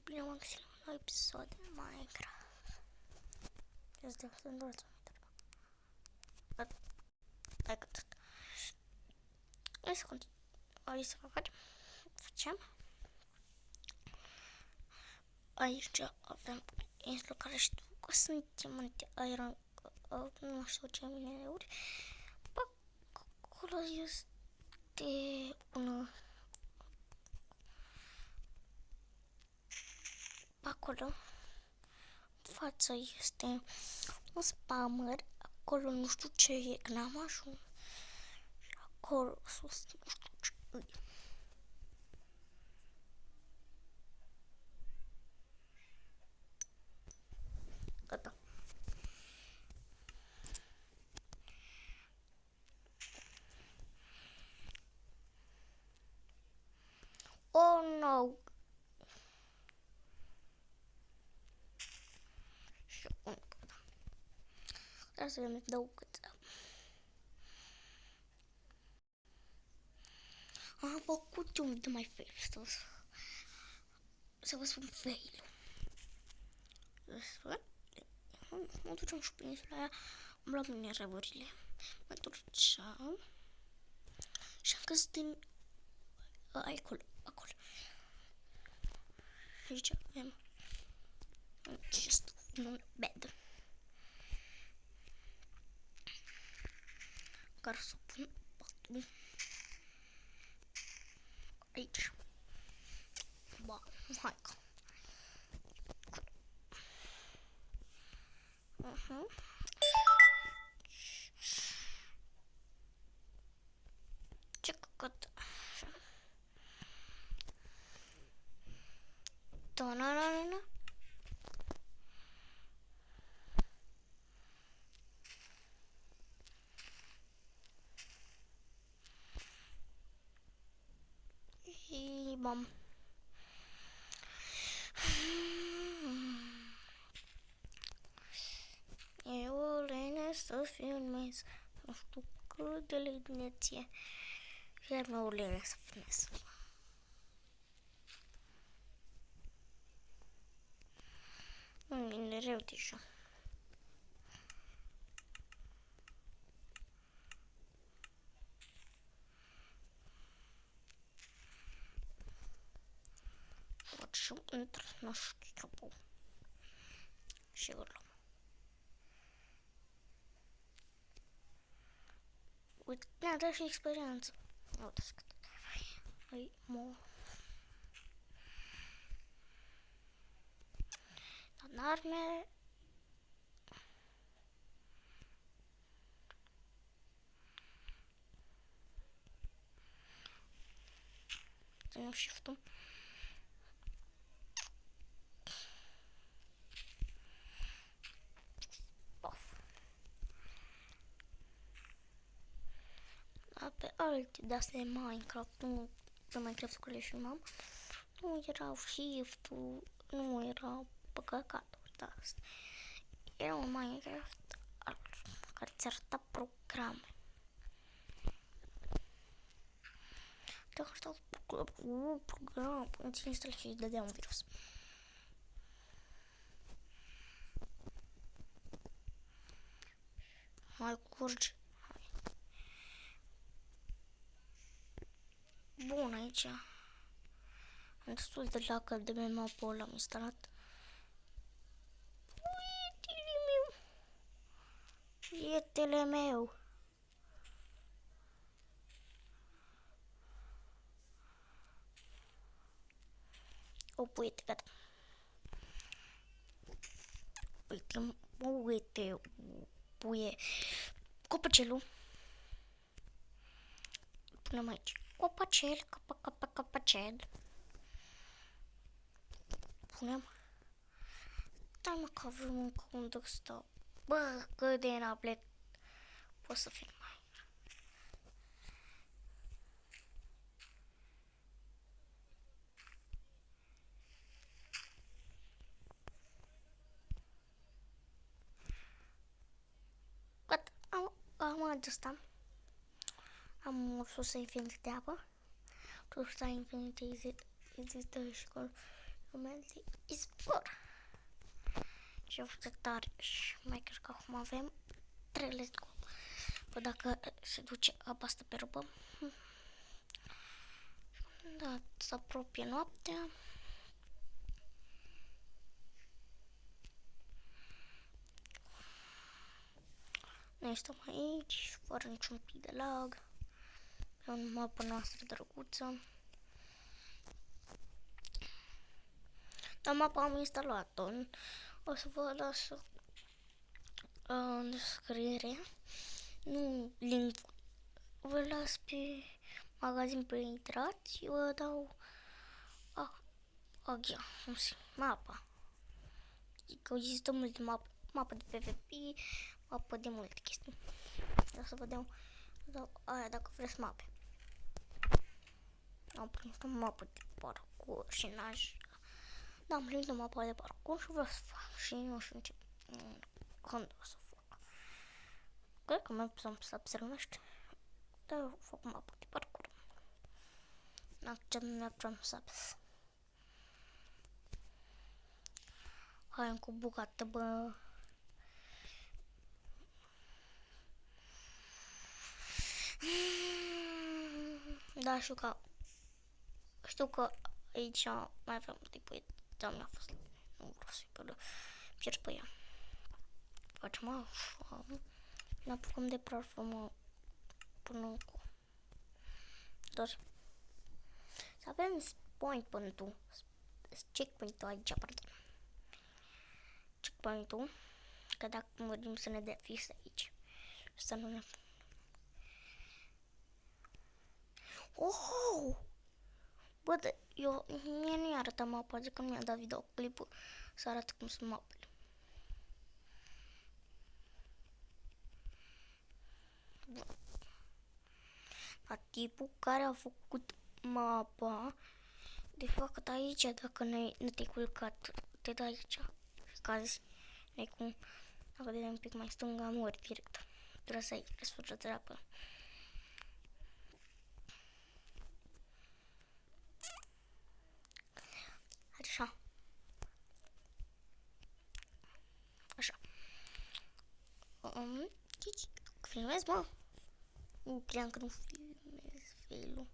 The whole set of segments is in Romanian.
bine m-am găsit la un nou episod de Minecraft. Este sunt doar să hai că tot. Hai să continuăm. Hai să facem. Aici avem insula care știu că sunt diamante iron, nu știu ce minereuri. Acolo este un... Acolo în față este un spammer. Acolo nu știu ce e, că n-am ajuns. Și acolo sus nu știu ce e. Gata. Oh no! Și încă da. Trebuie să le dau câțiva. Am făcut un de mai fail. Să vă spun fail. Mă ducem și pe insula aia. Am luat minereurile. Mă duceam. Și am căzut din... acolo. Aici avem acest un bed. Care să pun patul. Aici. Ba, hai că. Ce căcat. Ta-na-na-na-na. Bam. E o lene să filmez. Nu știu cât de leneție. Iar mi-e o lene să filmez. Minereu deja. Și într nu știu ce pun. Și îl luăm. Uite, ne-a dat și experiență. Uite cât. Hai, mă. Dar arme. Ținem shift-ul. Pe alte de-astea de Minecraft, nu pe Minecraft cu le filmam, nu erau shift-ul, nu era păcăcatul de asta. Era un Minecraft care ți arăta programe. Dacă stau program, până ți instală și îi dădea un virus. Hai, curge. Bun, aici am destul de lacă de pe mapă l-am instalat. Prietele meu. O, uite, gata. Uite, puie. Copăcelul. Punem aici. Copăcel, copăcel. Punem. Dar mă că avem încă unde stau. Bă, cât de înaplet. Pot să filmai. Gata, am adjustat. Am o sursă infinită de apă. Sursa infinită există și acolo. lumea de izvor. Și o foarte tare și mai cred că acum avem 3 let's go. Bă, dacă se duce apa asta pe robă. Da, se apropie noaptea. Noi stăm aici, fără niciun pic de lag. Pe o mapă noastră drăguță. Dar mapa am instalat-o. O să vă las în descriere. Nu link. Vă las pe magazin pe intrați. Vă dau aghia, mapa. Că există multe mapă de PvP, mapă de multe chestii. O să vă dau aia dacă vreți mape. Am primit o mapă de parcurs și n-aș... Da, am primit o mapă de parcurs și vreau să fac. Și nu știu ce... Când o să fac. Cred că mai să se numește. Dar eu fac mapă de parcurs. N-am să apăs. Hai cu bucată, bă. Da, știu că aici mai aveam tipul, dar mi-a fost, nu vreau să-i pierd pe ea. Facem așa, ne apucăm de parfumă până cu. Doar să avem checkpoint-ul aici, pardon. Checkpoint-ul, că dacă mărim să ne dea fix aici. Să nu ne... Oh! Bă, mie nu-i arăta mapa, zic că nu mi-a dat videoclipul să arată cum sunt mapele. Bun. Dar tipul care a făcut mapa, de fapt aici, dacă nu te-ai culcat, te dai aici, cazi, n-ai cum, dacă te dai un pic mai stânga, mori direct. Trebuie să ai desfășură treapă. Așa. Așa. Filmez, mă? Nu cream că nu filmez fail-ul.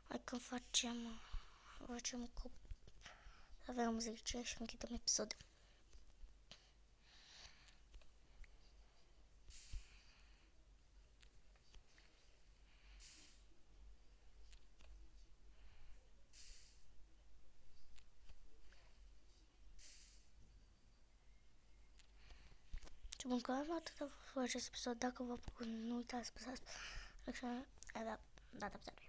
Hai că facem cu... Avem 10 și închidem episodul. Și bun, că am atât de acest episod. Dacă vă plăcut, nu uitați să apăsați. Așa, data viitoare.